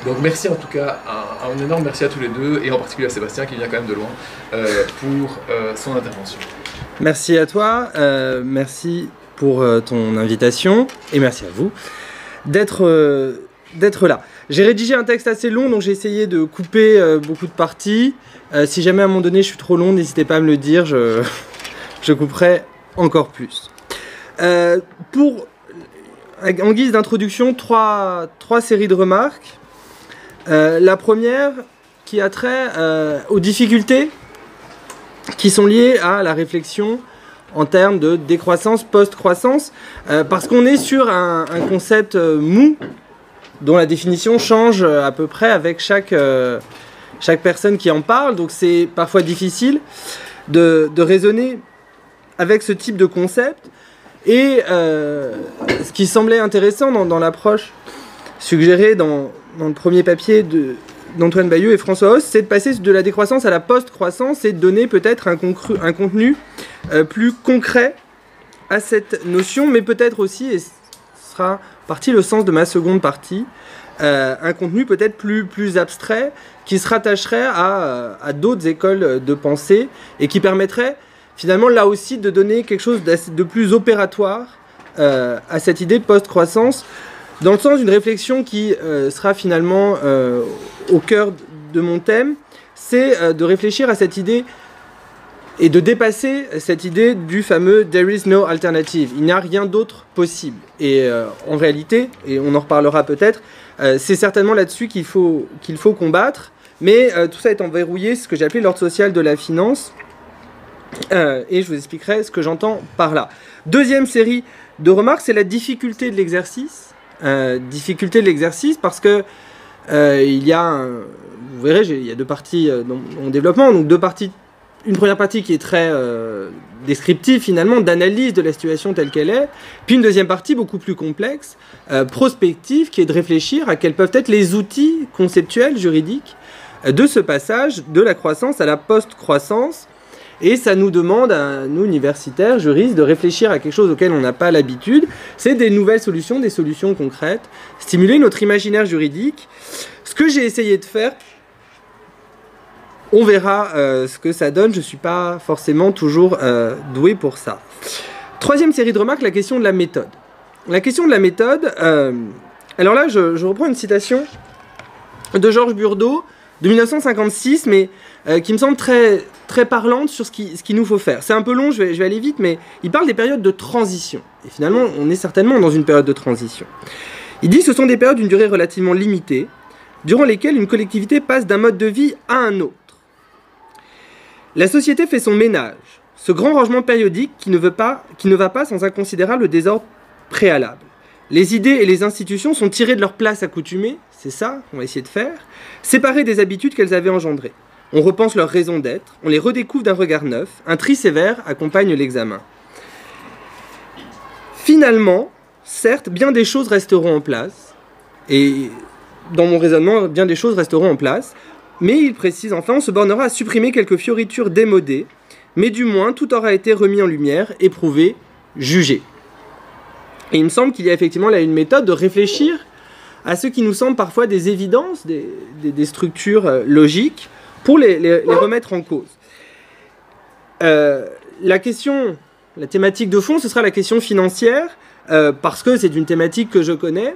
Donc merci en tout cas, un énorme merci à tous les deux, et en particulier à Sébastien qui vient quand même de loin, pour son intervention. Merci à toi, merci pour ton invitation, et merci à vous d'être là. J'ai rédigé un texte assez long, donc j'ai essayé de couper beaucoup de parties. Si jamais à un moment donné je suis trop long, n'hésitez pas à me le dire, je couperai encore plus. En guise d'introduction, trois séries de remarques. La première qui a trait aux difficultés qui sont liées à la réflexion en termes de décroissance, post-croissance, parce qu'on est sur un concept mou, dont la définition change à peu près avec chaque personne qui en parle, donc c'est parfois difficile de raisonner avec ce type de concept. Et ce qui semblait intéressant dans l'approche suggérée dans le premier papier d'Antoine Bayeux et François Hauss, c'est de passer de la décroissance à la post-croissance et de donner peut-être un contenu plus concret à cette notion, mais peut-être aussi, et ce sera partie le sens de ma seconde partie, un contenu peut-être plus abstrait qui se rattacherait à d'autres écoles de pensée et qui permettrait finalement là aussi de donner quelque chose de plus opératoire à cette idée de post-croissance, dans le sens d'une réflexion qui sera finalement au cœur de mon thème, c'est de réfléchir à cette idée et de dépasser cette idée du fameux « there is no alternative », il n'y a rien d'autre possible. Et en réalité, et on en reparlera peut-être, c'est certainement là-dessus qu'il faut combattre, mais tout ça étant verrouillé, ce que j'ai appelé l'ordre social de la finance, et je vous expliquerai ce que j'entends par là. Deuxième série de remarques, c'est la difficulté de l'exercice. Difficulté de l'exercice parce que il y a, vous verrez, il y a deux parties dans mon développement, donc deux parties. Une première partie qui est très descriptive finalement, d'analyse de la situation telle qu'elle est, puis une deuxième partie beaucoup plus complexe, prospective, qui est de réfléchir à quels peuvent être les outils conceptuels, juridiques, de ce passage de la croissance à la post-croissance. Et ça nous demande, à nous, universitaires, juristes, de réfléchir à quelque chose auquel on n'a pas l'habitude. C'est des nouvelles solutions, des solutions concrètes, stimuler notre imaginaire juridique. Ce que j'ai essayé de faire, on verra ce que ça donne. Je ne suis pas forcément toujours doué pour ça. Troisième série de remarques, la question de la méthode. La question de la méthode, alors là, je reprends une citation de Georges Burdeau, de 1956, mais qui me semble très parlante sur ce qu'il nous faut faire. C'est un peu long, je vais aller vite, mais il parle des périodes de transition. Et finalement, on est certainement dans une période de transition. Il dit que ce sont des périodes d'une durée relativement limitée, durant lesquelles une collectivité passe d'un mode de vie à un autre. La société fait son ménage, ce grand rangement périodique qui ne va pas sans un considérable désordre préalable. Les idées et les institutions sont tirées de leur place accoutumée, c'est ça qu'on va essayer de faire, séparées des habitudes qu'elles avaient engendrées. On repense leur raison d'être, on les redécouvre d'un regard neuf, un tri sévère accompagne l'examen. Finalement, certes, bien des choses resteront en place, et dans mon raisonnement, bien des choses resteront en place, mais il précise enfin, on se bornera à supprimer quelques fioritures démodées, mais du moins tout aura été remis en lumière, éprouvé, jugé. Et il me semble qu'il y a effectivement là une méthode de réfléchir à ce qui nous semble parfois des évidences, des structures logiques, pour les remettre en cause. La thématique de fond, ce sera la question financière, parce que c'est une thématique que je connais,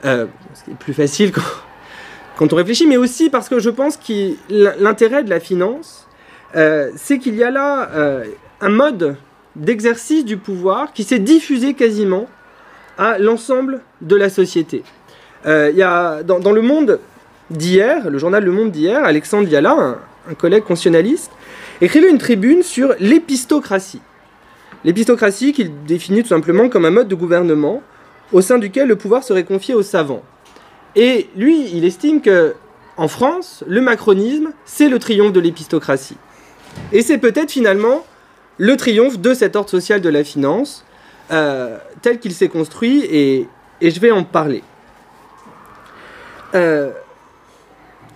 ce qui est plus facile quand on réfléchit, mais aussi parce que je pense que l'intérêt de la finance, c'est qu'il y a là un mode d'exercice du pouvoir qui s'est diffusé quasiment à l'ensemble de la société. Il y a, dans Le Monde d'hier, le journal Le Monde d'hier, Alexandre Viala, un collègue constitutionnaliste, écrivait une tribune sur l'épistocratie. L'épistocratie qu'il définit tout simplement comme un mode de gouvernement au sein duquel le pouvoir serait confié aux savants. Et lui, il estime que en France, le macronisme, c'est le triomphe de l'épistocratie. Et c'est peut-être finalement le triomphe de cet ordre social de la finance, tel qu'il s'est construit, et je vais en parler.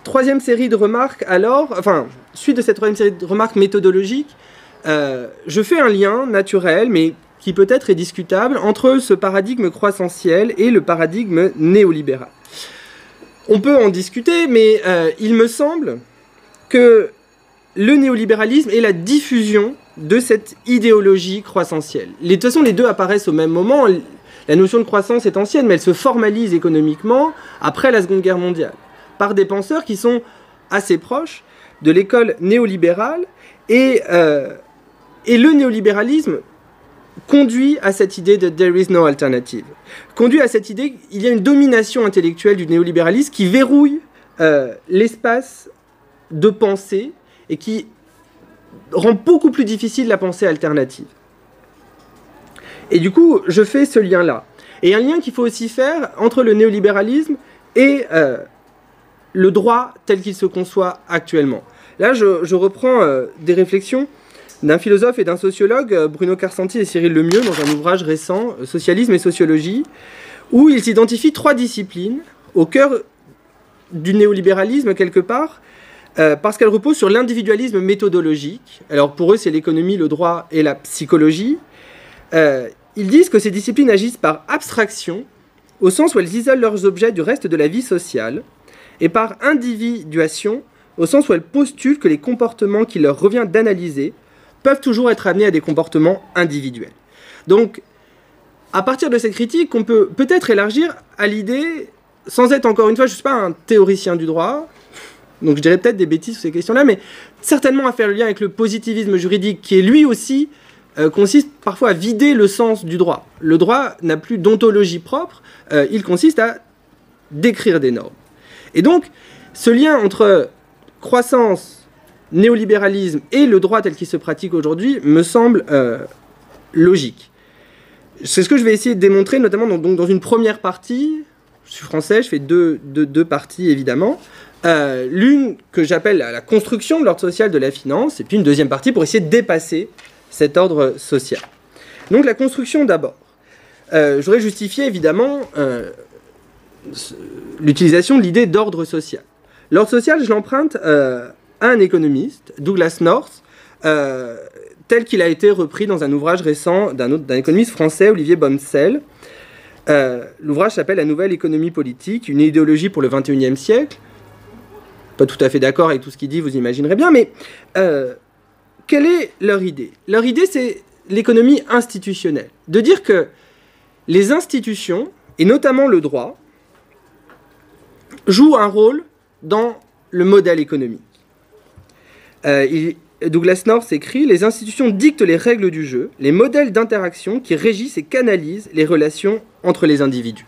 Troisième série de remarques alors, enfin, suite de cette troisième série de remarques méthodologiques, je fais un lien naturel, mais qui peut-être est discutable, entre ce paradigme croissantiel et le paradigme néolibéral. On peut en discuter, mais il me semble que le néolibéralisme est la diffusion de cette idéologie croissantielle. De toute façon, les deux apparaissent au même moment. La notion de croissance est ancienne, mais elle se formalise économiquement après la Seconde Guerre mondiale, par des penseurs qui sont assez proches de l'école néolibérale. Et le néolibéralisme conduit à cette idée de « there is no alternative », conduit à cette idée qu'il y a une domination intellectuelle du néolibéralisme qui verrouille l'espace de pensée et qui rend beaucoup plus difficile la pensée alternative. Et du coup, je fais ce lien-là. Et un lien qu'il faut aussi faire entre le néolibéralisme et le droit tel qu'il se conçoit actuellement. Là, je reprends des réflexions d'un philosophe et d'un sociologue, Bruno Karsanti et Cyril Lemieux, dans un ouvrage récent, Socialisme et sociologie, où ils identifient 3 disciplines au cœur du néolibéralisme, quelque part, parce qu'elles reposent sur l'individualisme méthodologique. Alors pour eux, c'est l'économie, le droit et la psychologie. Ils disent que ces disciplines agissent par abstraction, au sens où elles isolent leurs objets du reste de la vie sociale, et par individuation, au sens où elles postulent que les comportements qu'il leur revient d'analyser peuvent toujours être amenés à des comportements individuels. Donc, à partir de cette critique, on peut peut-être élargir à l'idée, sans être encore une fois, je ne suis pas un théoricien du droit, donc je dirais peut-être des bêtises sur ces questions-là, mais certainement à faire le lien avec le positivisme juridique, qui est lui aussi consiste parfois à vider le sens du droit. Le droit n'a plus d'ontologie propre, il consiste à décrire des normes. Et donc, ce lien entre croissance, néolibéralisme et le droit tel qu'il se pratique aujourd'hui me semble logique. C'est ce que je vais essayer de démontrer, notamment dans une première partie. Je suis français, je fais deux parties évidemment. L'une que j'appelle la construction de l'ordre social de la finance, et puis une deuxième partie pour essayer de dépasser cet ordre social. Donc la construction d'abord. Je voudrais justifier évidemment l'utilisation de l'idée d'ordre social. L'ordre social, je l'emprunte à un économiste, Douglas North, tel qu'il a été repris dans un ouvrage récent d'un économiste français, Olivier Bomsel. L'ouvrage s'appelle « La nouvelle économie politique, une idéologie pour le XXIe siècle ». Pas tout à fait d'accord avec tout ce qu'il dit, vous imaginerez bien, mais quelle est leur idée? Leur idée, c'est l'économie institutionnelle. De dire que les institutions, et notamment le droit, jouent un rôle dans le modèle économique. Douglas North écrit « Les institutions dictent les règles du jeu, les modèles d'interaction qui régissent et canalisent les relations entre les individus. »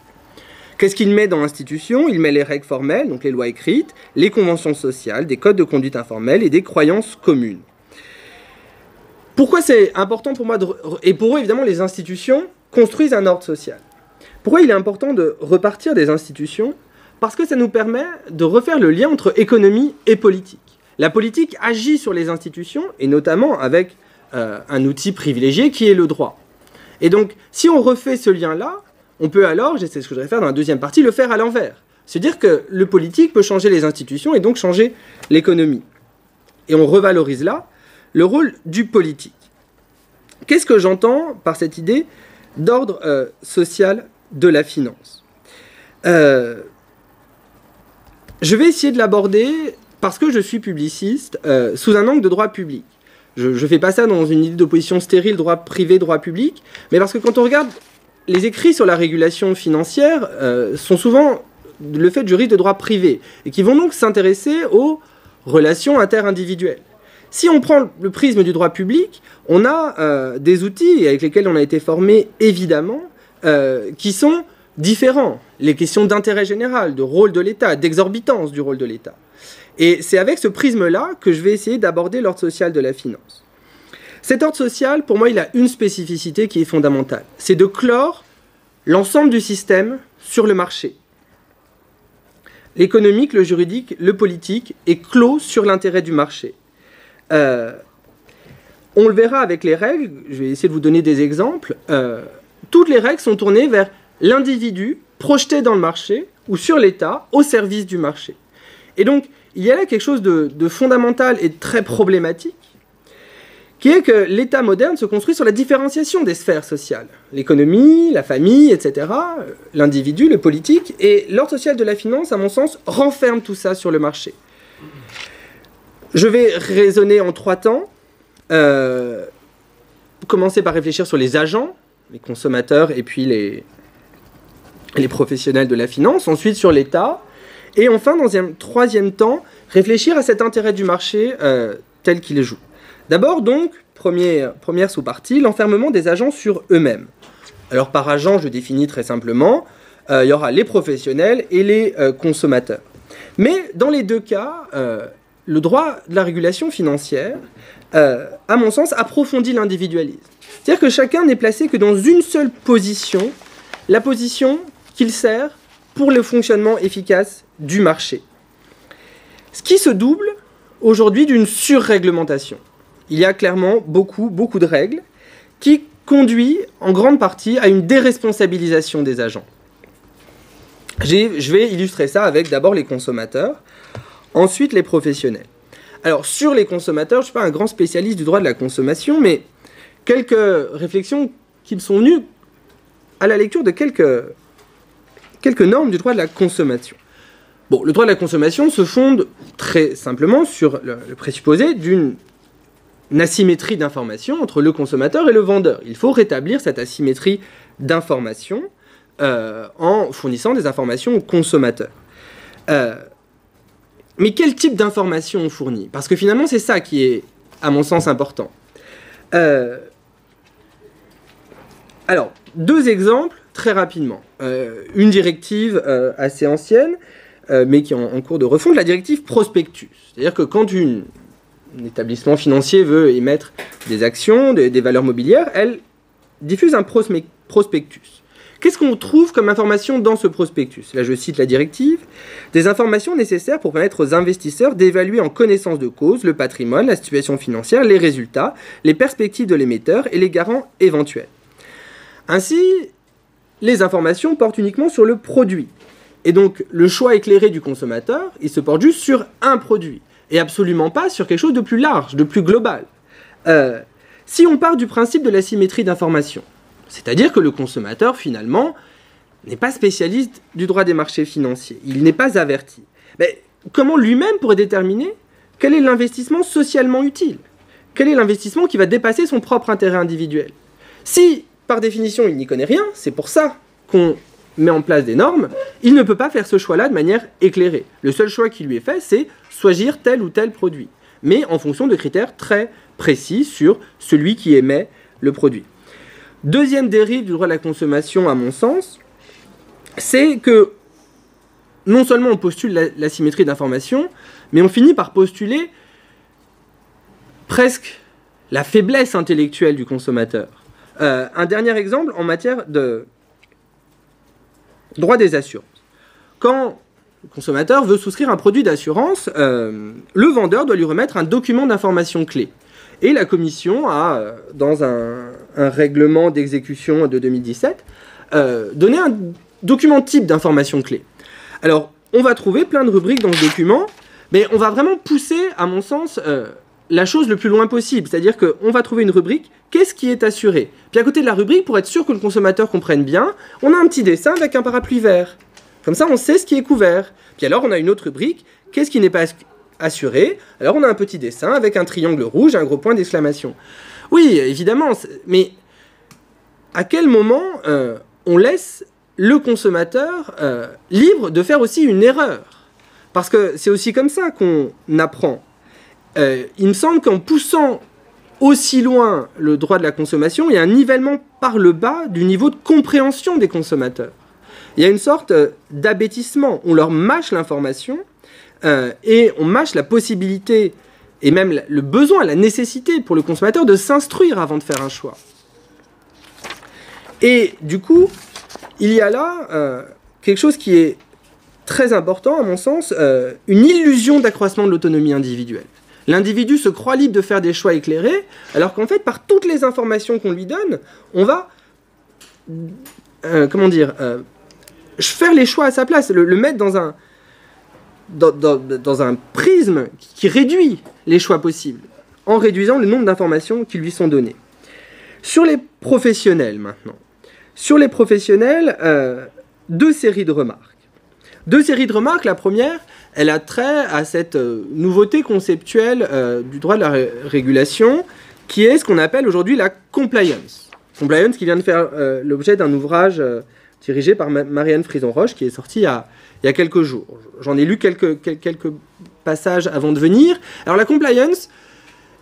Qu'est-ce qu'il met dans l'institution? Il met les règles formelles, donc les lois écrites, les conventions sociales, des codes de conduite informels et des croyances communes. Pourquoi c'est important pour moi et pour eux, évidemment, les institutions construisent un ordre social. Pourquoi il est important de repartir des institutions? Parce que ça nous permet de refaire le lien entre économie et politique. La politique agit sur les institutions, et notamment avec un outil privilégié qui est le droit. Et donc, si on refait ce lien-là, on peut alors, c'est ce que je voudrais faire dans la deuxième partie, le faire à l'envers. Se dire que le politique peut changer les institutions et donc changer l'économie. Et on revalorise là le rôle du politique. Qu'est-ce que j'entends par cette idée d'ordre social de la finance? Je vais essayer de l'aborder parce que je suis publiciste sous un angle de droit public. Je ne fais pas ça dans une idée d'opposition stérile, droit privé, droit public, mais parce que quand on regarde les écrits sur la régulation financière sont souvent le fait de juristes de droit privé et qui vont donc s'intéresser aux relations interindividuelles. Si on prend le prisme du droit public, on a des outils avec lesquels on a été formé évidemment qui sont différents. Les questions d'intérêt général, de rôle de l'État, d'exorbitance du rôle de l'État. Et c'est avec ce prisme-là que je vais essayer d'aborder l'ordre social de la finance. Cet ordre social, pour moi, il a une spécificité qui est fondamentale. C'est de clore l'ensemble du système sur le marché. L'économique, le juridique, le politique est clos sur l'intérêt du marché. On le verra avec les règles, je vais essayer de vous donner des exemples. Toutes les règles sont tournées vers l'individu projeté dans le marché ou sur l'État au service du marché. Et donc, il y a là quelque chose de fondamental et de très problématique qui est que l'État moderne se construit sur la différenciation des sphères sociales. L'économie, la famille, etc., l'individu, le politique, et l'ordre social de la finance, à mon sens, renferme tout ça sur le marché. Je vais raisonner en 3 temps. Commencer par réfléchir sur les agents, les consommateurs et puis les professionnels de la finance, ensuite sur l'État, et enfin, dans un 3e temps, réfléchir à cet intérêt du marché tel qu'il joue. D'abord, donc, première sous-partie, l'enfermement des agents sur eux-mêmes. Alors, par agent, je définis très simplement, il y aura les professionnels et les consommateurs. Mais, dans les 2 cas, le droit de la régulation financière, à mon sens, approfondit l'individualisme. C'est-à-dire que chacun n'est placé que dans une seule position, la position qu'il sert pour le fonctionnement efficace du marché. Ce qui se double aujourd'hui d'une surréglementation. Il y a clairement beaucoup de règles qui conduit en grande partie à une déresponsabilisation des agents. Je vais illustrer ça avec d'abord les consommateurs, ensuite les professionnels. Alors sur les consommateurs, je ne suis pas un grand spécialiste du droit de la consommation, mais quelques réflexions qui me sont venues à la lecture de quelques normes du droit de la consommation. Bon, le droit de la consommation se fonde très simplement sur le présupposé d'une asymétrie d'information entre le consommateur et le vendeur. Il faut rétablir cette asymétrie d'information en fournissant des informations aux consommateurs. Mais quel type d'information on fournit? Parce que finalement, c'est ça qui est, à mon sens, important. Alors, 2 exemples, très rapidement. Une directive assez ancienne, mais qui est en cours de refonte, la directive prospectus. C'est-à-dire que quand un établissement financier veut émettre des actions, des valeurs mobilières, elle diffuse un prospectus. Qu'est-ce qu'on trouve comme information dans ce prospectus? Là, je cite la directive. Des informations nécessaires pour permettre aux investisseurs d'évaluer en connaissance de cause le patrimoine, la situation financière, les résultats, les perspectives de l'émetteur et les garants éventuels. Ainsi, les informations portent uniquement sur le produit. Et donc, le choix éclairé du consommateur, il se porte juste sur un produit, et absolument pas sur quelque chose de plus large, de plus global. Si on part du principe de l'asymétrie d'information, c'est-à-dire que le consommateur, finalement, n'est pas spécialiste du droit des marchés financiers, il n'est pas averti. Mais comment lui-même pourrait déterminer quel est l'investissement socialement utile? Quel est l'investissement qui va dépasser son propre intérêt individuel? Si, par définition, il n'y connaît rien, c'est pour ça qu'on met en place des normes, il ne peut pas faire ce choix-là de manière éclairée. Le seul choix qui lui est fait, c'est choisir tel ou tel produit, mais en fonction de critères très précis sur celui qui émet le produit. Deuxième dérive du droit de la consommation, à mon sens, c'est que non seulement on postule l'asymétrie d'information, mais on finit par postuler presque la faiblesse intellectuelle du consommateur. Un dernier exemple en matière de droit des assurances. Quand le consommateur veut souscrire un produit d'assurance, le vendeur doit lui remettre un document d'information clé. Et la Commission a, dans un règlement d'exécution de 2017, donné un document type d'information clé. Alors, on va trouver plein de rubriques dans ce document, mais on va vraiment pousser, à mon sens, la chose le plus loin possible. C'est-à-dire qu'on va trouver une rubrique, qu'est-ce qui est assuré? Puis à côté de la rubrique, pour être sûr que le consommateur comprenne bien, on a un petit dessin avec un parapluie vert. Comme ça, on sait ce qui est couvert. Puis alors, on a une autre rubrique, qu'est-ce qui n'est pas assuré? Alors, on a un petit dessin avec un triangle rouge et un gros point d'exclamation. Oui, évidemment, mais à quel moment on laisse le consommateur libre de faire aussi une erreur? Parce que c'est aussi comme ça qu'on apprend. Il me semble qu'en poussant aussi loin le droit de la consommation, il y a un nivellement par le bas du niveau de compréhension des consommateurs. Il y a une sorte d'abêtissement. On leur mâche l'information et on mâche la possibilité et même le besoin, la nécessité pour le consommateur de s'instruire avant de faire un choix. Et du coup, il y a là quelque chose qui est très important, à mon sens, une illusion d'accroissement de l'autonomie individuelle. L'individu se croit libre de faire des choix éclairés, alors qu'en fait, par toutes les informations qu'on lui donne, on va, faire les choix à sa place, le mettre dans un prisme qui réduit les choix possibles. en réduisant le nombre d'informations qui lui sont données. Sur les professionnels maintenant. Sur les professionnels, deux séries de remarques. Deux séries de remarques. La première, elle a trait à cette nouveauté conceptuelle du droit de la régulation, qui est ce qu'on appelle aujourd'hui la compliance. Compliance qui vient de faire l'objet d'un ouvrage dirigé par Marianne Frison-Roche, qui est sorti il y a quelques jours. J'en ai lu quelques passages avant de venir. Alors la compliance,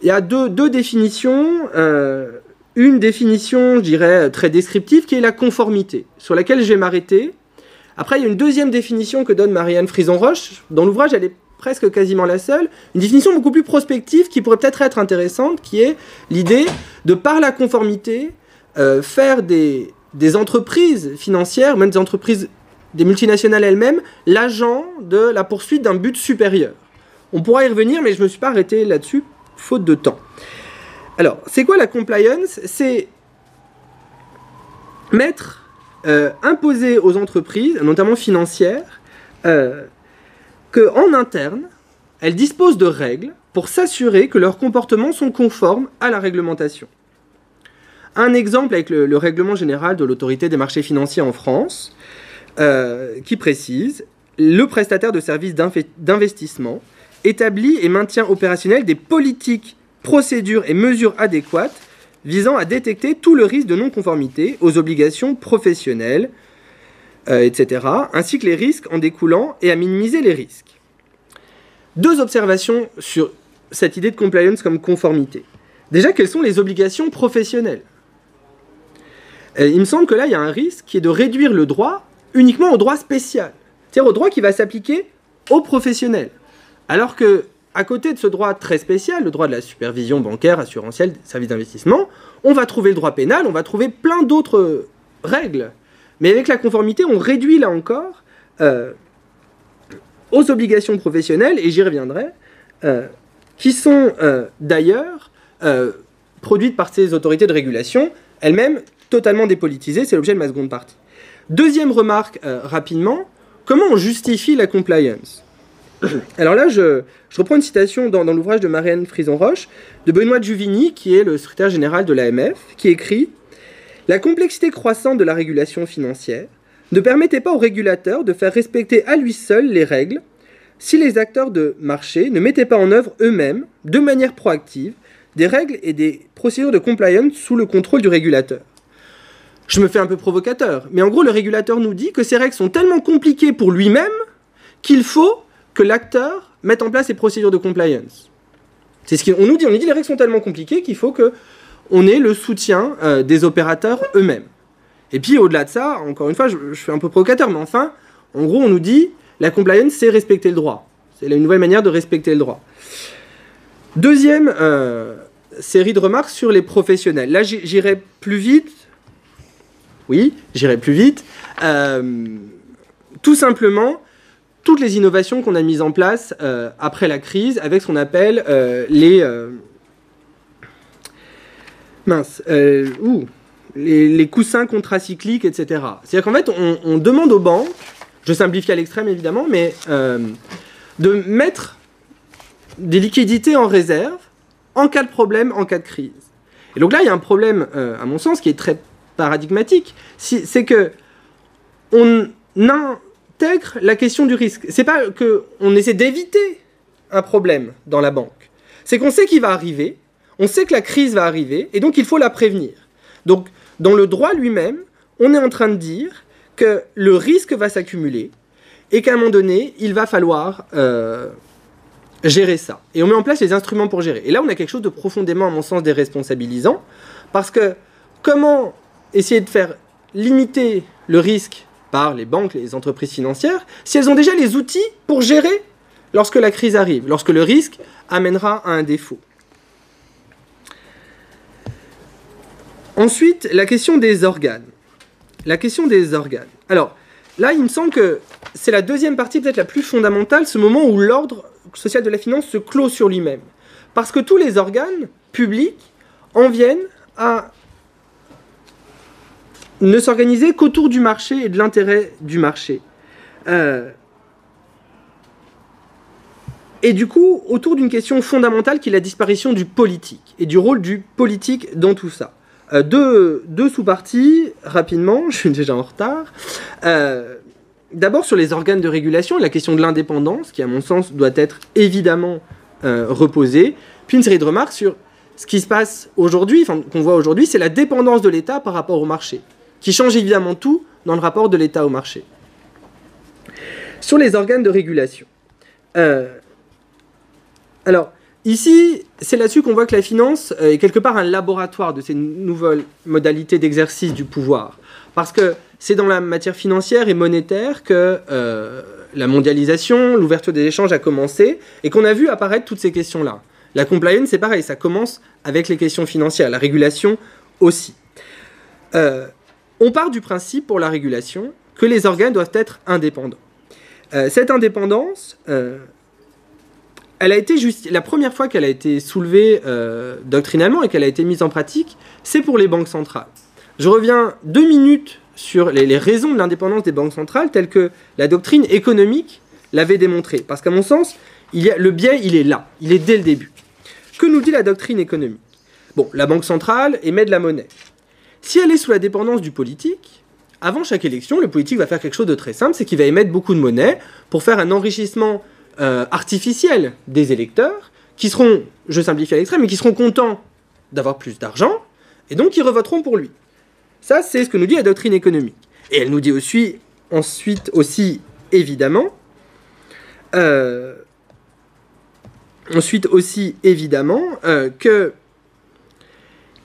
il y a deux définitions. Une définition, je dirais, très descriptive, qui est la conformité, sur laquelle je vais m'arrêter. Après, il y a une deuxième définition que donne Marianne Frison-Roche. Dans l'ouvrage, elle est presque quasiment la seule. Une définition beaucoup plus prospective, qui pourrait peut-être être intéressante, qui est l'idée de, par la conformité, faire des entreprises financières, même des entreprises, des multinationales elles-mêmes, l'agent de la poursuite d'un but supérieur. On pourra y revenir, mais je ne me suis pas arrêté là-dessus, faute de temps. Alors, c'est quoi la compliance? C'est imposer aux entreprises, notamment financières, qu'en interne, elles disposent de règles pour s'assurer que leurs comportements sont conformes à la réglementation. Un exemple avec le règlement général de l'autorité des marchés financiers en France, qui précise « Le prestataire de services d'investissement établit et maintient opérationnel des politiques, procédures et mesures adéquates visant à détecter tout le risque de non-conformité aux obligations professionnelles, etc., ainsi que les risques en découlant et à minimiser les risques. » Deux observations sur cette idée de compliance comme conformité. Déjà, quelles sont les obligations professionnelles? Il me semble que là, il y a un risque qui est de réduire le droit uniquement au droit spécial, c'est-à-dire au droit qui va s'appliquer aux professionnels. Alors que, à côté de ce droit très spécial, le droit de la supervision bancaire, assurantielle, services d'investissement, on va trouver le droit pénal, on va trouver plein d'autres règles. Mais avec la conformité, on réduit là encore aux obligations professionnelles, et j'y reviendrai, qui sont d'ailleurs produites par ces autorités de régulation, elles-mêmes totalement dépolitisées, c'est l'objet de ma seconde partie. Deuxième remarque rapidement, comment on justifie la compliance? Alors là, je reprends une citation dans l'ouvrage de Marianne Frison-Roche, de Benoît Juvigny, qui est le secrétaire général de l'AMF, qui écrit « La complexité croissante de la régulation financière ne permettait pas au régulateur de faire respecter à lui seul les règles si les acteurs de marché ne mettaient pas en œuvre eux-mêmes, de manière proactive, des règles et des procédures de compliance sous le contrôle du régulateur. » Je me fais un peu provocateur, mais en gros, le régulateur nous dit que ces règles sont tellement compliquées pour lui-même qu'il faut que l'acteur mette en place ces procédures de compliance. C'est ce qu'on nous dit. On nous dit les règles sont tellement compliquées qu'il faut qu'on ait le soutien des opérateurs eux-mêmes. Et puis au-delà de ça, encore une fois, je suis un peu provocateur, mais enfin, en gros, on nous dit la compliance, c'est respecter le droit. C'est une nouvelle manière de respecter le droit. Deuxième série de remarques sur les professionnels. Là, j'irai plus vite. Oui, j'irai plus vite. Tout simplement, toutes les innovations qu'on a mises en place après la crise, avec ce qu'on appelle les coussins contracycliques, etc. C'est-à-dire qu'en fait, on demande aux banques, je simplifie à l'extrême évidemment, mais de mettre des liquidités en réserve en cas de problème, en cas de crise. Et donc là, il y a un problème, à mon sens, qui est très paradigmatique, c'est que on intègre la question du risque. C'est pas qu'on essaie d'éviter un problème dans la banque. C'est qu'on sait qu'il va arriver, on sait que la crise va arriver, et donc il faut la prévenir. Donc, dans le droit lui-même, on est en train de dire que le risque va s'accumuler, et qu'à un moment donné, il va falloir gérer ça. Et on met en place les instruments pour gérer. Et là, on a quelque chose de profondément, à mon sens, déresponsabilisant, parce que comment essayer de faire limiter le risque par les banques, les entreprises financières, si elles ont déjà les outils pour gérer lorsque la crise arrive, lorsque le risque amènera à un défaut. Ensuite, la question des organes. La question des organes. Alors, là, il me semble que c'est la deuxième partie peut-être la plus fondamentale, ce moment où l'ordre social de la finance se clôt sur lui-même. Parce que tous les organes publics en viennent à ne s'organiser qu'autour du marché et de l'intérêt du marché. Et du coup, autour d'une question fondamentale qui est la disparition du politique et du rôle du politique dans tout ça. Deux sous-parties, rapidement, je suis déjà en retard. D'abord sur les organes de régulation, la question de l'indépendance, qui à mon sens doit être évidemment reposée. Puis une série de remarques sur ce qui se passe aujourd'hui, enfin qu'on voit aujourd'hui, c'est la dépendance de l'État par rapport au marché, qui change évidemment tout dans le rapport de l'État au marché. Sur les organes de régulation. Alors, ici, c'est là-dessus qu'on voit que la finance est quelque part un laboratoire de ces nouvelles modalités d'exercice du pouvoir. Parce que c'est dans la matière financière et monétaire que la mondialisation, l'ouverture des échanges a commencé et qu'on a vu apparaître toutes ces questions-là. La compliance, c'est pareil, ça commence avec les questions financières, la régulation aussi. On part du principe pour la régulation que les organes doivent être indépendants. Cette indépendance, elle a été la première fois qu'elle a été soulevée doctrinalement et qu'elle a été mise en pratique, c'est pour les banques centrales. Je reviens 2 minutes sur les raisons de l'indépendance des banques centrales telles que la doctrine économique l'avait démontré. Parce qu'à mon sens, le biais, il est là, il est dès le début. Que nous dit la doctrine économique? Bon, la banque centrale émet de la monnaie. Si elle est sous la dépendance du politique, avant chaque élection, le politique va faire quelque chose de très simple, c'est qu'il va émettre beaucoup de monnaie pour faire un enrichissement artificiel des électeurs, qui seront, je simplifie à l'extrême, mais qui seront contents d'avoir plus d'argent, et donc qui revoteront pour lui. Ça, c'est ce que nous dit la doctrine économique. Et elle nous dit aussi, ensuite aussi, évidemment, que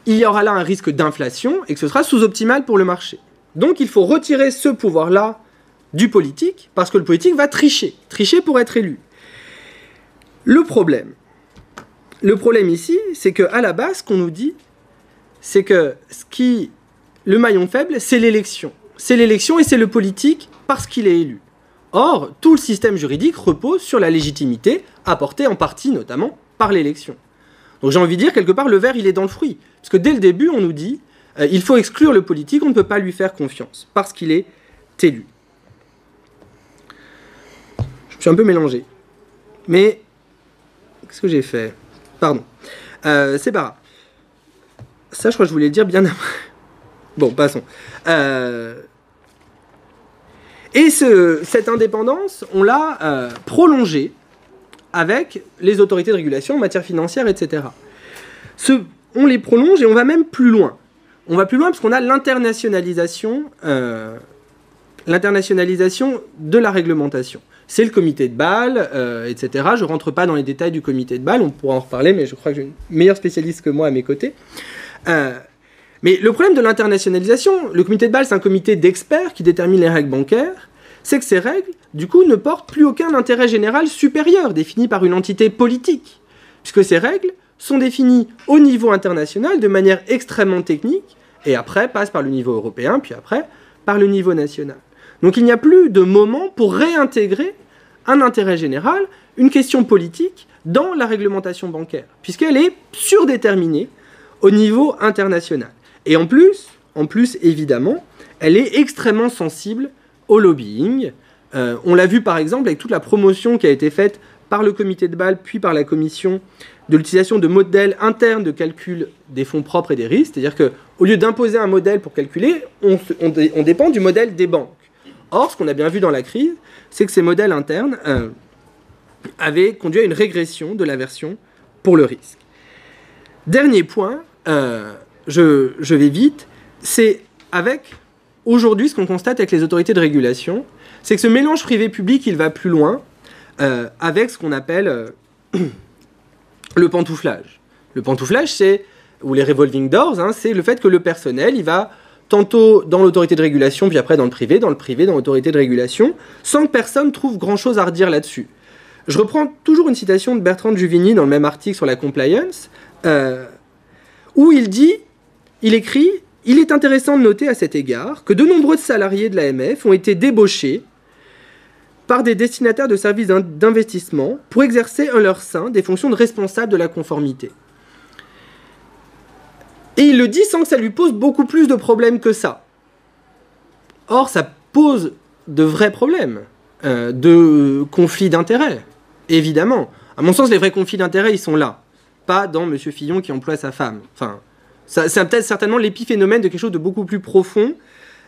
il y aura là un risque d'inflation et que ce sera sous-optimal pour le marché. Donc il faut retirer ce pouvoir-là du politique, parce que le politique va tricher pour être élu. Le problème ici, c'est qu'à la base, ce qu'on nous dit, c'est que le maillon faible, c'est l'élection. C'est l'élection et c'est le politique parce qu'il est élu. Or, tout le système juridique repose sur la légitimité apportée en partie, notamment, par l'élection. Donc j'ai envie de dire, quelque part, le ver, il est dans le fruit. Parce que dès le début, on nous dit, il faut exclure le politique, on ne peut pas lui faire confiance, parce qu'il est élu. Je me suis un peu mélangé. Mais, qu'est-ce que j'ai fait? Pardon. C'est pas grave. Ça, je crois que je voulais le dire bien après. Bon, passons. Et cette indépendance, on l'a prolongée avec les autorités de régulation en matière financière, etc. On les prolonge et on va même plus loin. On va plus loin parce qu'on a l'internationalisation de la réglementation. C'est le comité de Bâle, etc. Je ne rentre pas dans les détails du comité de Bâle, on pourra en reparler, mais je crois que j'ai une meilleure spécialiste que moi à mes côtés. Mais le problème de l'internationalisation, le comité de Bâle, c'est un comité d'experts qui détermine les règles bancaires, c'est que ces règles, du coup, ne portent plus aucun intérêt général supérieur, défini par une entité politique, puisque ces règles sont définies au niveau international de manière extrêmement technique, et après passent par le niveau européen, puis après par le niveau national. Donc il n'y a plus de moment pour réintégrer un intérêt général, une question politique, dans la réglementation bancaire, puisqu'elle est surdéterminée au niveau international. Et en plus, évidemment, elle est extrêmement sensible au lobbying. On l'a vu par exemple avec toute la promotion qui a été faite par le comité de Bâle, puis par la commission, de l'utilisation de modèles internes de calcul des fonds propres et des risques. C'est-à-dire qu'au lieu d'imposer un modèle pour calculer, on dépend du modèle des banques. Or, ce qu'on a bien vu dans la crise, c'est que ces modèles internes avaient conduit à une régression de l'aversion pour le risque. Dernier point, je vais vite, c'est avec, aujourd'hui, ce qu'on constate avec les autorités de régulation, c'est que ce mélange privé-public, il va plus loin, avec ce qu'on appelle le pantouflage. Le pantouflage, ou les revolving doors, c'est le fait que le personnel, il va tantôt dans l'autorité de régulation, puis après dans le privé, dans l'autorité de régulation, sans que personne trouve grand-chose à redire là-dessus. Je reprends toujours une citation de Bertrand de Juvigny dans le même article sur la compliance, où il écrit « Il est intéressant de noter à cet égard que de nombreux salariés de l'AMF ont été débauchés par des destinataires de services d'investissement pour exercer en leur sein des fonctions de responsable de la conformité. » Et il le dit sans que ça lui pose beaucoup plus de problèmes que ça. Or, ça pose de vrais problèmes de conflits d'intérêts, évidemment. À mon sens, les vrais conflits d'intérêts, ils sont là, pas dans M. Fillon qui emploie sa femme. Enfin, c'est peut-être certainement l'épiphénomène de quelque chose de beaucoup plus profond,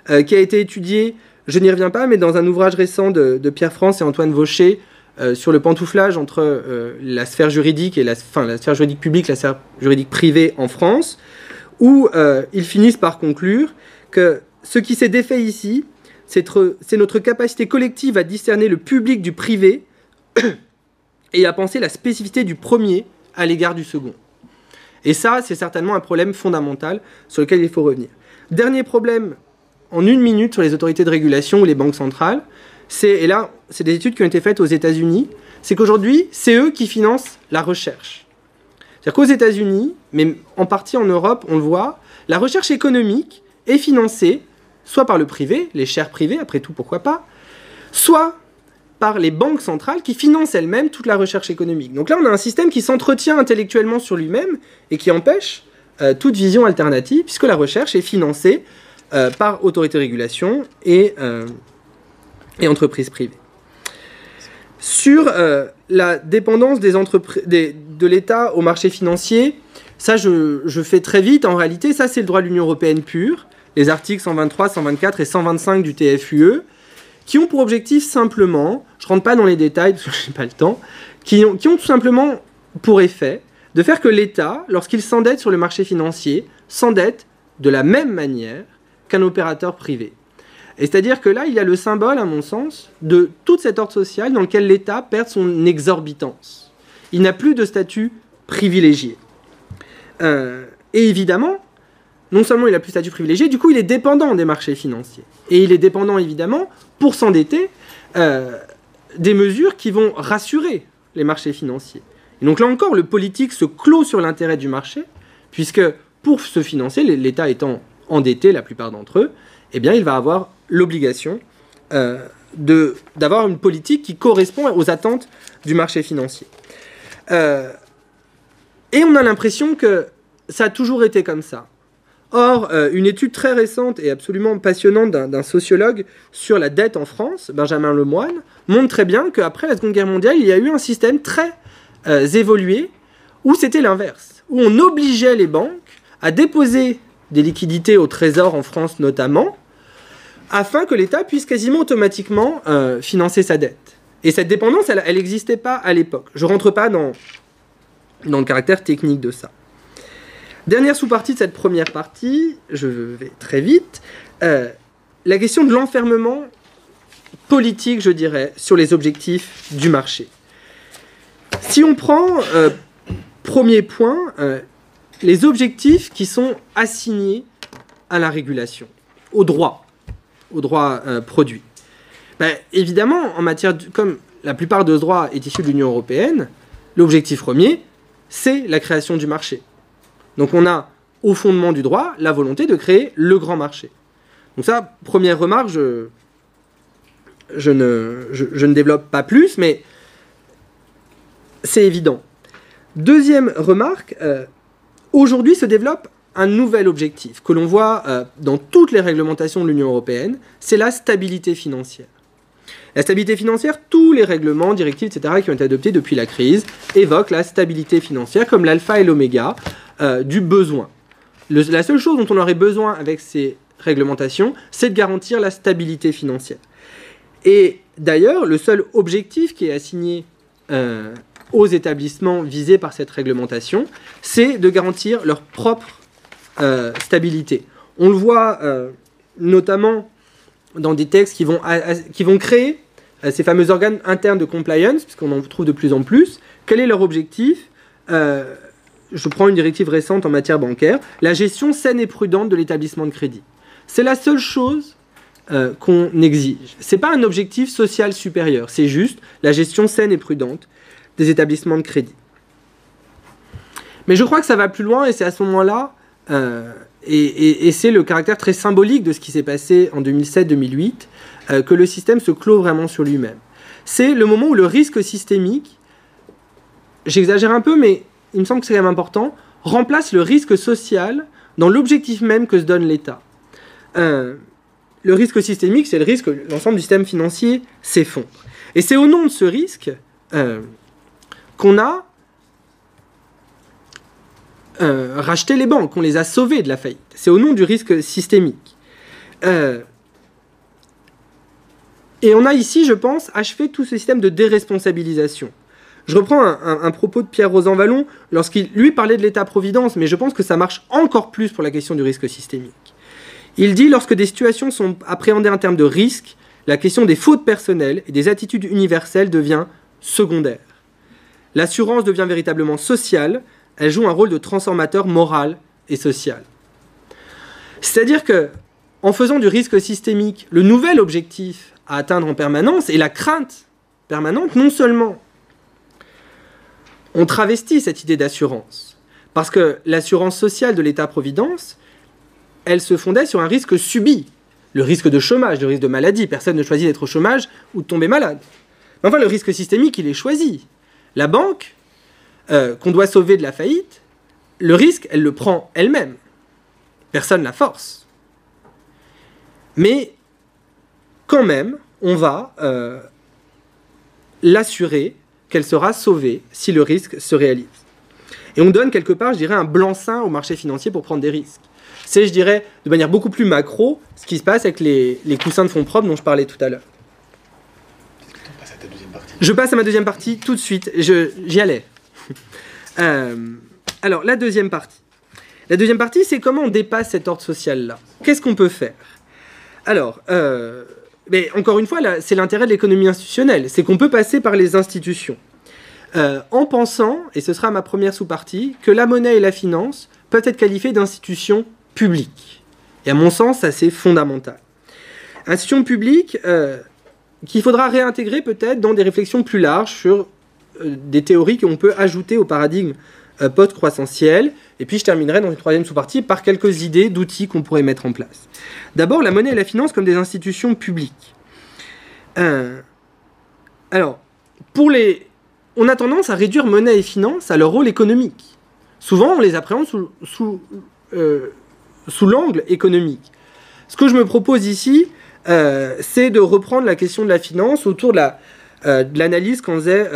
qui a été étudié, je n'y reviens pas, mais dans un ouvrage récent de Pierre France et Antoine Vaucher, sur le pantouflage entre la sphère juridique et la sphère juridique publique, la sphère juridique privée en France, où ils finissent par conclure que ce qui s'est défait ici, c'est notre capacité collective à discerner le public du privé et à penser la spécificité du premier à l'égard du second. Et ça, c'est certainement un problème fondamental sur lequel il faut revenir. Dernier problème, en 1 minute, sur les autorités de régulation ou les banques centrales, et là, c'est des études qui ont été faites aux États-Unis, c'est qu'aujourd'hui, c'est eux qui financent la recherche. C'est-à-dire qu'aux États-Unis, mais en partie en Europe, on le voit, la recherche économique est financée soit par le privé, les chaires privées, après tout, pourquoi pas, soit par les banques centrales qui financent elles-mêmes toute la recherche économique. Donc là, on a un système qui s'entretient intellectuellement sur lui-même et qui empêche toute vision alternative, puisque la recherche est financée par autorités de régulation et entreprises privées. Sur la dépendance de l'État au marché financier, ça je fais très vite. En réalité, ça c'est le droit de l'Union européenne pur, les articles 123, 124 et 125 du TFUE, qui ont pour objectif simplement, je ne rentre pas dans les détails parce que je n'ai pas le temps, qui ont tout simplement pour effet de faire que l'État, lorsqu'il s'endette sur le marché financier, s'endette de la même manière qu'un opérateur privé. Et c'est-à-dire que là, il y a le symbole, à mon sens, de tout cet ordre social dans lequel l'État perd son exorbitance. Il n'a plus de statut privilégié. Et évidemment, non seulement il n'a plus de statut privilégié, du coup il est dépendant des marchés financiers. Et il est dépendant évidemment, pour s'endetter, des mesures qui vont rassurer les marchés financiers. Et donc là encore, le politique se clôt sur l'intérêt du marché, puisque pour se financer, l'État étant endetté, la plupart d'entre eux, eh bien il va avoir l'obligation d'avoir une politique qui correspond aux attentes du marché financier. Et on a l'impression que ça a toujours été comme ça. Or, une étude très récente et absolument passionnante d'un sociologue sur la dette en France, Benjamin Lemoine, montre très bien qu'après la Seconde Guerre mondiale, il y a eu un système très évolué où c'était l'inverse, où on obligeait les banques à déposer des liquidités au Trésor en France notamment, afin que l'État puisse quasiment automatiquement financer sa dette. Et cette dépendance, elle n'existait pas à l'époque. Je ne rentre pas dans le caractère technique de ça. Dernière sous-partie de cette première partie, je vais très vite, la question de l'enfermement politique, je dirais, sur les objectifs du marché. Si on prend, premier point, les objectifs qui sont assignés à la régulation, au droit produit. Évidemment, en matière comme la plupart de ce droit est issu de l'Union européenne, l'objectif premier, c'est la création du marché. Donc on a, au fondement du droit, la volonté de créer le grand marché. Donc ça, première remarque, je ne développe pas plus, mais c'est évident. Deuxième remarque, aujourd'hui se développe un nouvel objectif que l'on voit dans toutes les réglementations de l'Union européenne, c'est la stabilité financière. La stabilité financière, tous les règlements, directives, etc., qui ont été adoptés depuis la crise, évoquent la stabilité financière comme l'alpha et l'oméga du besoin. La seule chose dont on aurait besoin avec ces réglementations, c'est de garantir la stabilité financière. Et d'ailleurs, le seul objectif qui est assigné aux établissements visés par cette réglementation, c'est de garantir leur propre stabilité. On le voit notamment dans des textes qui vont créer ces fameux organes internes de compliance, puisqu'on en trouve de plus en plus. Quel est leur objectif ? Je prends une directive récente en matière bancaire, la gestion saine et prudente de l'établissement de crédit. C'est la seule chose qu'on exige. Ce n'est pas un objectif social supérieur, c'est juste la gestion saine et prudente des établissements de crédit. Mais je crois que ça va plus loin, et c'est à ce moment-là, et c'est le caractère très symbolique de ce qui s'est passé en 2007-2008, que le système se clôt vraiment sur lui-même. C'est le moment où le risque systémique, j'exagère un peu, mais il me semble que c'est quand même important, remplace le risque social dans l'objectif même que se donne l'État. Le risque systémique, c'est le risque que l'ensemble du système financier s'effondre. Et c'est au nom de ce risque qu'on a racheté les banques, qu'on les a sauvées de la faillite. C'est au nom du risque systémique. Et on a ici, je pense, achevé tout ce système de déresponsabilisation. Je reprends un propos de Pierre Rosanvallon lorsqu'il, lui, parlait de l'État-providence, mais je pense que ça marche encore plus pour la question du risque systémique. Il dit, lorsque des situations sont appréhendées en termes de risque, la question des fautes personnelles et des attitudes universelles devient secondaire. L'assurance devient véritablement sociale, elle joue un rôle de transformateur moral et social. C'est-à-dire que, en faisant du risque systémique le nouvel objectif à atteindre en permanence et la crainte permanente, non seulement on travestit cette idée d'assurance, parce que l'assurance sociale de l'État-providence, elle se fondait sur un risque subi, le risque de chômage, le risque de maladie. Personne ne choisit d'être au chômage ou de tomber malade. Mais enfin, le risque systémique, il est choisi. La banque, qu'on doit sauver de la faillite, le risque, elle le prend elle-même. Personne ne la force. Mais quand même, on va l'assurer qu'elle sera sauvée si le risque se réalise. Et on donne quelque part, je dirais, un blanc-seing au marché financier pour prendre des risques. C'est, je dirais, de manière beaucoup plus macro, ce qui se passe avec les coussins de fonds propres dont je parlais tout à l'heure. Est-ce que tu passes à ta deuxième partie ? Je passe à ma deuxième partie tout de suite. J'y allais. Alors, la deuxième partie. La deuxième partie, c'est comment on dépasse cet ordre social-là. Qu'est-ce qu'on peut faire ? Alors, mais encore une fois, là, c'est l'intérêt de l'économie institutionnelle. C'est qu'on peut passer par les institutions. En pensant, et ce sera ma première sous-partie, que la monnaie et la finance peuvent être qualifiées d'institutions publiques. Et à mon sens, ça c'est fondamental. Institutions publiques qu'il faudra réintégrer peut-être dans des réflexions plus larges sur des théories qu'on peut ajouter au paradigme post-croissentiel. Et puis je terminerai dans une troisième sous-partie par quelques idées d'outils qu'on pourrait mettre en place. D'abord, la monnaie et la finance comme des institutions publiques. Alors, on a tendance à réduire monnaie et finance à leur rôle économique. Souvent, on les appréhende sous l'angle économique. Ce que je me propose ici, c'est de reprendre la question de la finance autour de l'analyse qu'en faisait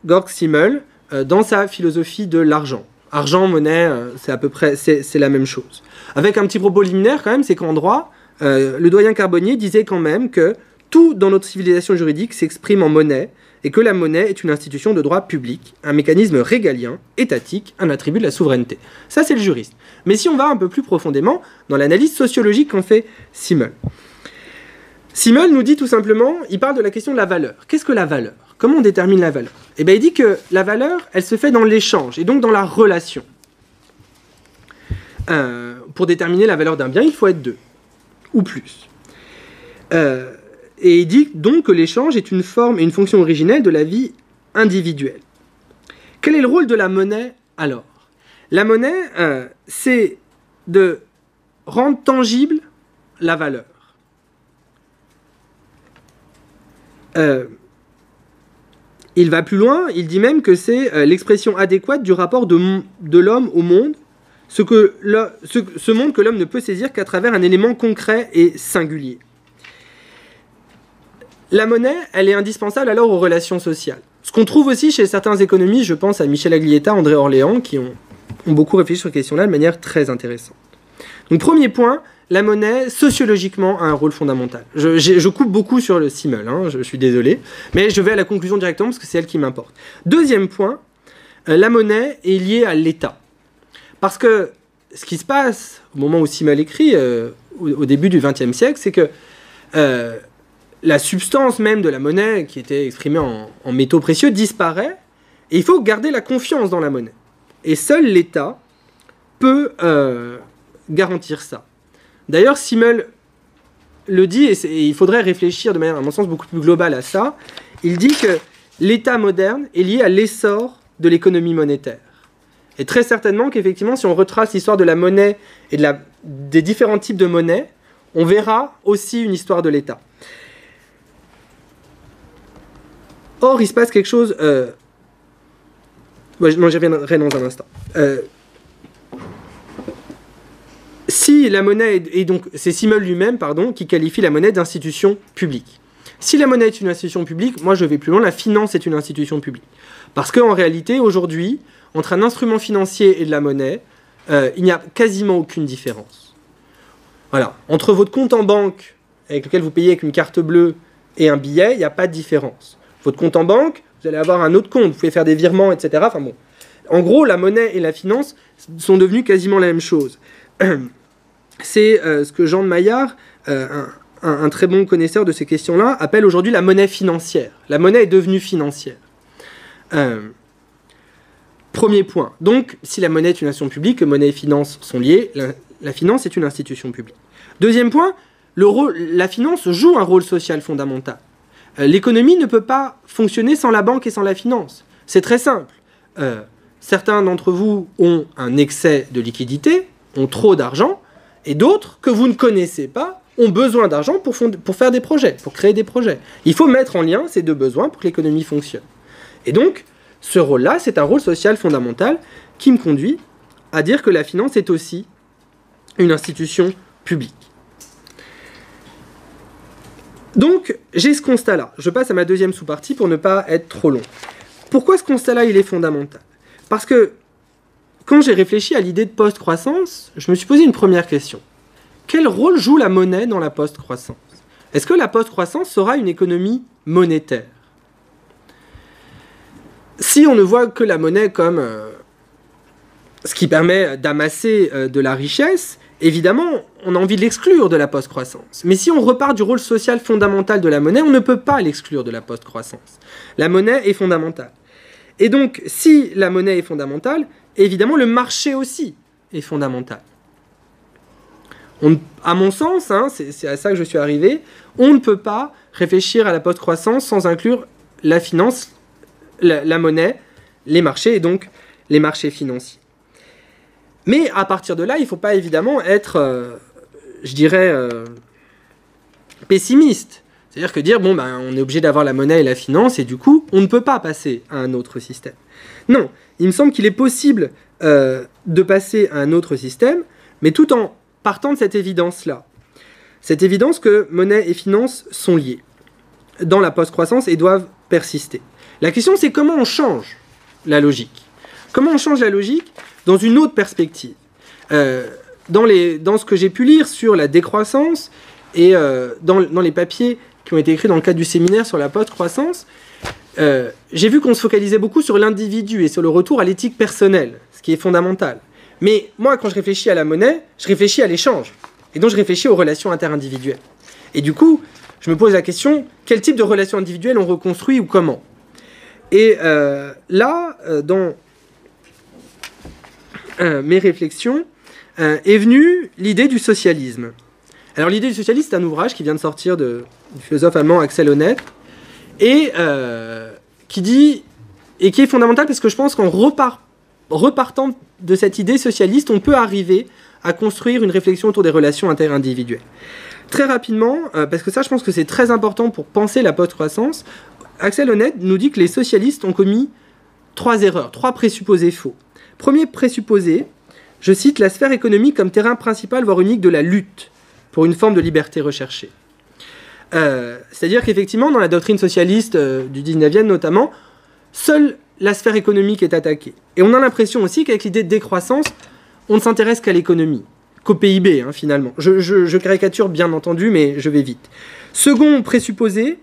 Georg Simmel dans sa philosophie de l'argent. Argent, monnaie, c'est à peu près c'est la même chose. Avec un petit propos liminaire quand même, c'est qu'en droit, le doyen Carbonnier disait quand même que tout dans notre civilisation juridique s'exprime en monnaie et que la monnaie est une institution de droit public, un mécanisme régalien, étatique, un attribut de la souveraineté. Ça, c'est le juriste. Mais si on va un peu plus profondément dans l'analyse sociologique qu'en fait Simmel. Simmel nous dit tout simplement, il parle de la question de la valeur. Qu'est-ce que la valeur ? Comment on détermine la valeur ? Eh bien, il dit que la valeur, elle se fait dans l'échange, et donc dans la relation. Pour déterminer la valeur d'un bien, il faut être deux, ou plus. Et il dit donc que l'échange est une forme et une fonction originelle de la vie individuelle. Quel est le rôle de la monnaie alors ? La monnaie, c'est de rendre tangible la valeur. Il va plus loin, il dit même que c'est l'expression adéquate du rapport de l'homme au monde, ce monde que l'homme ne peut saisir qu'à travers un élément concret et singulier. La monnaie, elle est indispensable alors aux relations sociales. Ce qu'on trouve aussi chez certains économistes, je pense à Michel Aglietta, André Orléans, qui ont beaucoup réfléchi sur cette question-là de manière très intéressante. Donc premier point, la monnaie, sociologiquement, a un rôle fondamental. Je coupe beaucoup sur le Simmel, hein, je suis désolé, mais je vais à la conclusion directement parce que c'est elle qui m'importe. Deuxième point, la monnaie est liée à l'État. Parce que ce qui se passe au moment où Simmel écrit, au début du XXe siècle, c'est que la substance même de la monnaie, qui était exprimée en métaux précieux, disparaît, et il faut garder la confiance dans la monnaie. Et seul l'État peut garantir ça. D'ailleurs, Simmel le dit, et il faudrait réfléchir de manière, à mon sens, beaucoup plus globale à ça. Il dit que l'État moderne est lié à l'essor de l'économie monétaire. Et très certainement qu'effectivement, si on retrace l'histoire de la monnaie et des différents types de monnaie, on verra aussi une histoire de l'État. Or, il se passe quelque chose... j'y reviendrai dans un instant. Si la monnaie, et donc c'est Simmel lui-même, qui qualifie la monnaie d'institution publique. Si la monnaie est une institution publique, moi je vais plus loin, la finance est une institution publique. Parce qu'en réalité, aujourd'hui, entre un instrument financier et de la monnaie, il n'y a quasiment aucune différence. Voilà. Entre votre compte en banque, avec lequel vous payez avec une carte bleue, et un billet, il n'y a pas de différence. Votre compte en banque, vous allez avoir un autre compte, vous pouvez faire des virements, etc. Enfin bon. En gros, la monnaie et la finance sont devenues quasiment la même chose. C'est ce que Jean de Maillard, un très bon connaisseur de ces questions-là, appelle aujourd'hui la monnaie financière. La monnaie est devenue financière. Premier point. Donc, si la monnaie est une institution publique, que monnaie et finance sont liées, la finance est une institution publique. Deuxième point, la finance joue un rôle social fondamental. L'économie ne peut pas fonctionner sans la banque et sans la finance. C'est très simple. Certains d'entre vous ont un excès de liquidité, ont trop d'argent, et d'autres, que vous ne connaissez pas, ont besoin d'argent pour faire des projets, pour créer des projets. Il faut mettre en lien ces deux besoins pour que l'économie fonctionne. Et donc, ce rôle-là, c'est un rôle social fondamental qui me conduit à dire que la finance est aussi une institution publique. Donc, j'ai ce constat-là. Je passe à ma deuxième sous-partie pour ne pas être trop long. Pourquoi ce constat-là, il est fondamental ? Parce que, quand j'ai réfléchi à l'idée de post-croissance, je me suis posé une première question. Quel rôle joue la monnaie dans la post-croissance ? Est-ce que la post-croissance sera une économie monétaire ? Si on ne voit que la monnaie comme ce qui permet d'amasser de la richesse, évidemment, on a envie de l'exclure de la post-croissance. Mais si on repart du rôle social fondamental de la monnaie, on ne peut pas l'exclure de la post-croissance. La monnaie est fondamentale. Et donc, si la monnaie est fondamentale, évidemment, le marché aussi est fondamental. À mon sens, c'est à ça que je suis arrivé, on ne peut pas réfléchir à la post-croissance sans inclure la finance, la monnaie, les marchés et donc les marchés financiers. Mais à partir de là, il ne faut pas évidemment être, pessimiste. C'est-à-dire que dire, on est obligé d'avoir la monnaie et la finance et du coup, on ne peut pas passer à un autre système. Non, il me semble qu'il est possible de passer à un autre système, mais tout en partant de cette évidence-là. Cette évidence que monnaie et finance sont liées dans la post-croissance et doivent persister. La question, c'est comment on change la logique. Comment on change la logique dans une autre perspective. Dans ce que j'ai pu lire sur la décroissance et dans les papiers qui ont été écrits dans le cadre du séminaire sur la post-croissance, j'ai vu qu'on se focalisait beaucoup sur l'individu et sur le retour à l'éthique personnelle, ce qui est fondamental. Mais moi, quand je réfléchis à la monnaie, je réfléchis à l'échange. Et donc, je réfléchis aux relations interindividuelles. Et du coup, je me pose la question, quel type de relations individuelles on reconstruit ou comment ? Et là, dans mes réflexions, est venue l'idée du socialisme. Alors, l'idée du socialisme, c'est un ouvrage qui vient de sortir du philosophe allemand Axel Honneth, et qui est fondamental parce que je pense qu'en repartant de cette idée socialiste, on peut arriver à construire une réflexion autour des relations interindividuelles. Très rapidement, parce que ça, je pense que c'est très important pour penser la post-croissance, Axel Honneth nous dit que les socialistes ont commis 3 erreurs, 3 présupposés faux. Premier présupposé, je cite, la sphère économique comme terrain principal, voire unique de la lutte pour une forme de liberté recherchée. C'est-à-dire qu'effectivement, dans la doctrine socialiste du 19e notamment, seule la sphère économique est attaquée. Et on a l'impression aussi qu'avec l'idée de décroissance, on ne s'intéresse qu'à l'économie, qu'au PIB, finalement. Je caricature bien entendu, mais je vais vite. Second présupposé,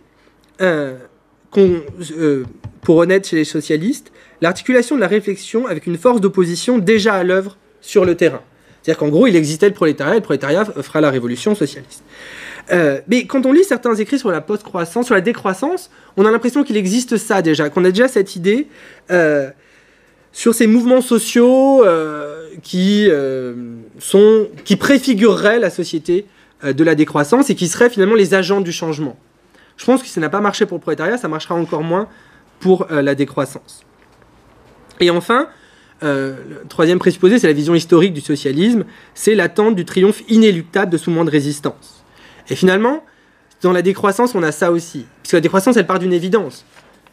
pour Honneth chez les socialistes, l'articulation de la réflexion avec une force d'opposition déjà à l'œuvre sur le terrain. C'est-à-dire qu'en gros, il existait le prolétariat, et le prolétariat fera la révolution socialiste. Mais quand on lit certains écrits sur la post-croissance, sur la décroissance, on a l'impression qu'il existe ça déjà, qu'on a déjà cette idée sur ces mouvements sociaux qui préfigureraient la société de la décroissance et qui seraient finalement les agents du changement. Je pense que ça n'a pas marché pour le prolétariat, ça marchera encore moins pour la décroissance. Et enfin, le troisième présupposé, c'est la vision historique du socialisme, c'est l'attente du triomphe inéluctable de ce mouvement de résistance. Et finalement, dans la décroissance, on a ça aussi. Puisque la décroissance, elle part d'une évidence.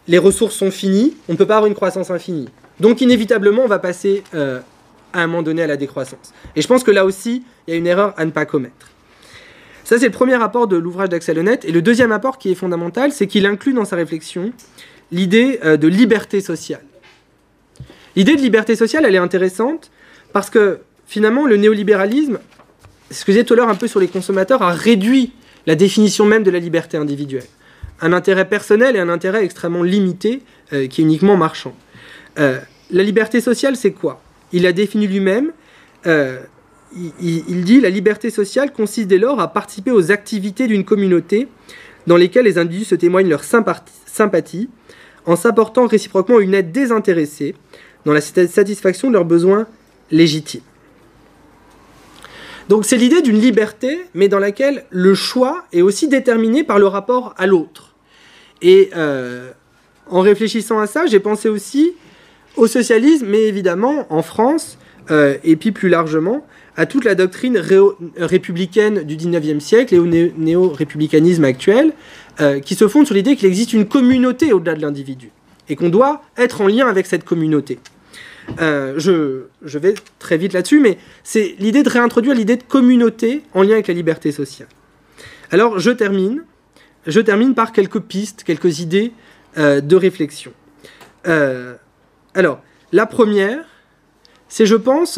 Les ressources sont finies, on ne peut pas avoir une croissance infinie. Donc inévitablement, on va passer à un moment donné à la décroissance. Et je pense que là aussi, il y a une erreur à ne pas commettre. Ça, c'est le premier apport de l'ouvrage d'Axel Honneth. Et le deuxième apport qui est fondamental, c'est qu'il inclut dans sa réflexion l'idée de liberté sociale. L'idée de liberté sociale, elle est intéressante parce que finalement, le néolibéralisme, ce que je disais tout à l'heure un peu sur les consommateurs, a réduit la définition même de la liberté individuelle. Un intérêt personnel et un intérêt extrêmement limité qui est uniquement marchand. La liberté sociale, c'est quoi? Il l'a défini lui-même. Il dit « La liberté sociale consiste dès lors à participer aux activités d'une communauté dans lesquelles les individus se témoignent leur sympathie en s'apportant réciproquement une aide désintéressée dans la satisfaction de leurs besoins légitimes. » Donc c'est l'idée d'une liberté, mais dans laquelle le choix est aussi déterminé par le rapport à l'autre. Et en réfléchissant à ça, j'ai pensé aussi au socialisme, mais évidemment en France, et puis plus largement, à toute la doctrine républicaine du 19e siècle et au néo-républicanisme actuel, qui se fonde sur l'idée qu'il existe une communauté au-delà de l'individu, et qu'on doit être en lien avec cette communauté. Je vais très vite là-dessus, mais c'est l'idée de réintroduire l'idée de communauté en lien avec la liberté sociale. Alors, je termine par quelques pistes, quelques idées de réflexion. Alors, la première, c'est, je pense,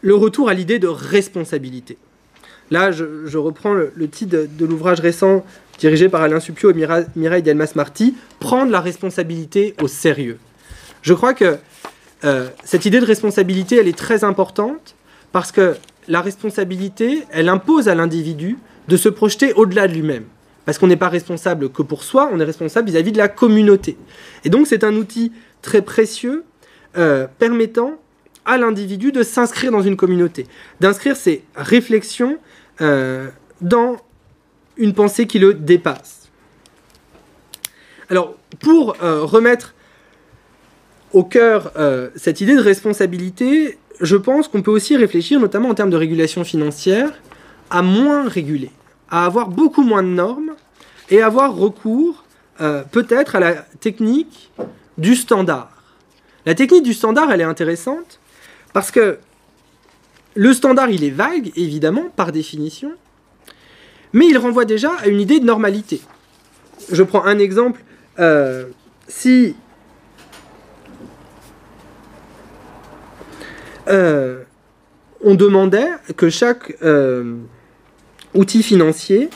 le retour à l'idée de responsabilité. Là, je reprends le titre de l'ouvrage récent dirigé par Alain Supiot et Mireille Delmas-Marty, « Prendre la responsabilité au sérieux ». Je crois que cette idée de responsabilité, elle est très importante parce que la responsabilité, elle impose à l'individu de se projeter au-delà de lui-même. Parce qu'on n'est pas responsable que pour soi, on est responsable vis-à-vis de la communauté. Et donc c'est un outil très précieux permettant à l'individu de s'inscrire dans une communauté, d'inscrire ses réflexions dans une pensée qui le dépasse. Alors, pour remettre au cœur cette idée de responsabilité, je pense qu'on peut aussi réfléchir, notamment en termes de régulation financière, à moins réguler, à avoir beaucoup moins de normes et avoir recours peut-être à la technique du standard. La technique du standard, elle est intéressante parce que le standard, il est vague, évidemment, par définition, mais il renvoie déjà à une idée de normalité. Je prends un exemple. Si on demandait que chaque outil financier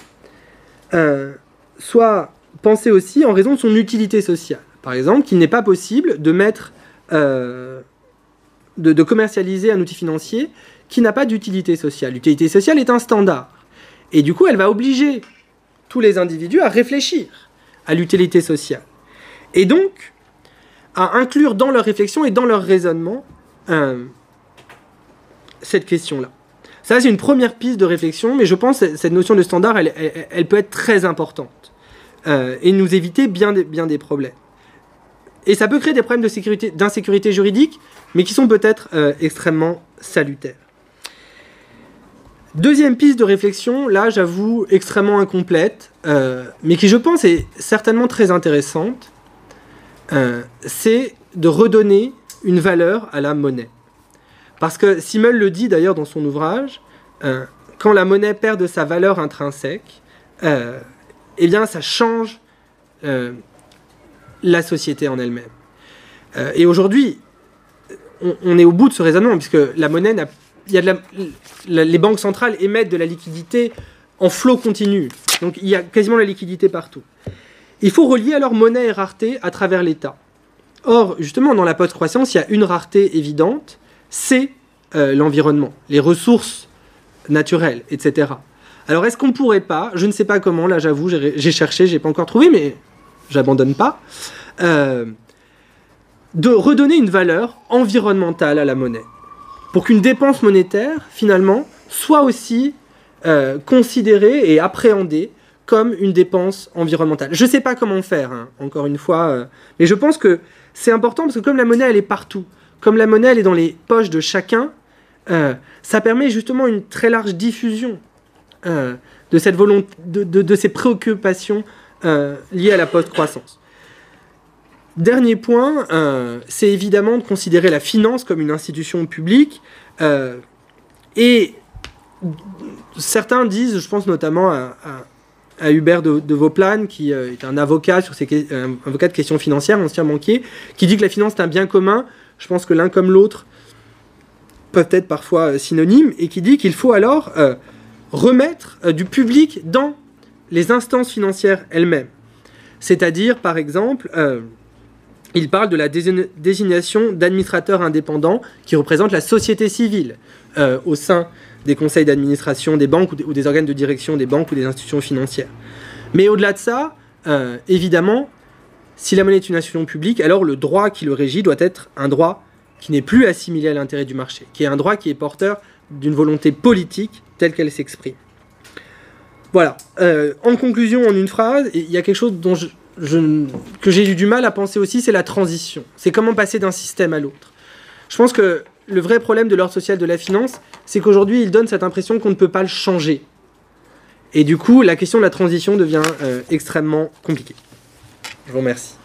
soit pensé aussi en raison de son utilité sociale. Par exemple, qu'il n'est pas possible de mettre de commercialiser un outil financier qui n'a pas d'utilité sociale. L'utilité sociale est un standard. Et du coup, elle va obliger tous les individus à réfléchir à l'utilité sociale. Et donc, à inclure dans leur réflexion et dans leur raisonnement cette question-là. Ça, c'est une première piste de réflexion, mais je pense que cette notion de standard, elle peut être très importante et nous éviter bien des problèmes. Et ça peut créer des problèmes d'insécurité juridique, mais qui sont peut-être extrêmement salutaires. Deuxième piste de réflexion, là, j'avoue, extrêmement incomplète, mais qui, je pense, est certainement très intéressante, c'est de redonner une valeur à la monnaie. Parce que Simmel le dit d'ailleurs dans son ouvrage, quand la monnaie perd de sa valeur intrinsèque, eh bien, ça change la société en elle-même. Et aujourd'hui, on est au bout de ce raisonnement, puisque la monnaie les banques centrales émettent de la liquidité en flot continu. Donc il y a quasiment la liquidité partout. Il faut relier alors monnaie et rareté à travers l'État. Or, justement, dans la post-croissance, il y a une rareté évidente, c'est l'environnement, les ressources naturelles, etc. Alors est-ce qu'on ne pourrait pas, je ne sais pas comment, là j'avoue, j'ai cherché, j'ai pas encore trouvé, mais j'abandonne pas, de redonner une valeur environnementale à la monnaie, pour qu'une dépense monétaire, finalement, soit aussi considérée et appréhendée comme une dépense environnementale. Je ne sais pas comment faire, hein, encore une fois, mais je pense que c'est important, parce que comme la monnaie, elle est partout, comme la monnaie, elle est dans les poches de chacun, ça permet justement une très large diffusion de cette volonté, de ces préoccupations liées à la post-croissance. Dernier point, c'est évidemment de considérer la finance comme une institution publique. Et certains disent, je pense notamment à à Hubert de Vauplane, qui est un avocat, avocat de questions financières, ancien banquier, qui dit que la finance est un bien commun. Je pense que l'un comme l'autre peuvent être parfois synonymes, et qui dit qu'il faut alors remettre du public dans les instances financières elles-mêmes. C'est-à-dire, par exemple, il parle de la désignation d'administrateurs indépendants qui représentent la société civile au sein des conseils d'administration des banques ou des organes de direction des banques ou des institutions financières. Mais au-delà de ça, évidemment, si la monnaie est une institution publique, alors le droit qui le régit doit être un droit qui n'est plus assimilé à l'intérêt du marché, qui est un droit qui est porteur d'une volonté politique telle qu'elle s'exprime. Voilà. En conclusion, en une phrase, il y a quelque chose dont que j'ai eu du mal à penser aussi, c'est la transition. C'est comment passer d'un système à l'autre. Je pense que le vrai problème de l'ordre social de la finance, c'est qu'aujourd'hui, il donne cette impression qu'on ne peut pas le changer. Et du coup, la question de la transition devient extrêmement compliquée. Je vous remercie.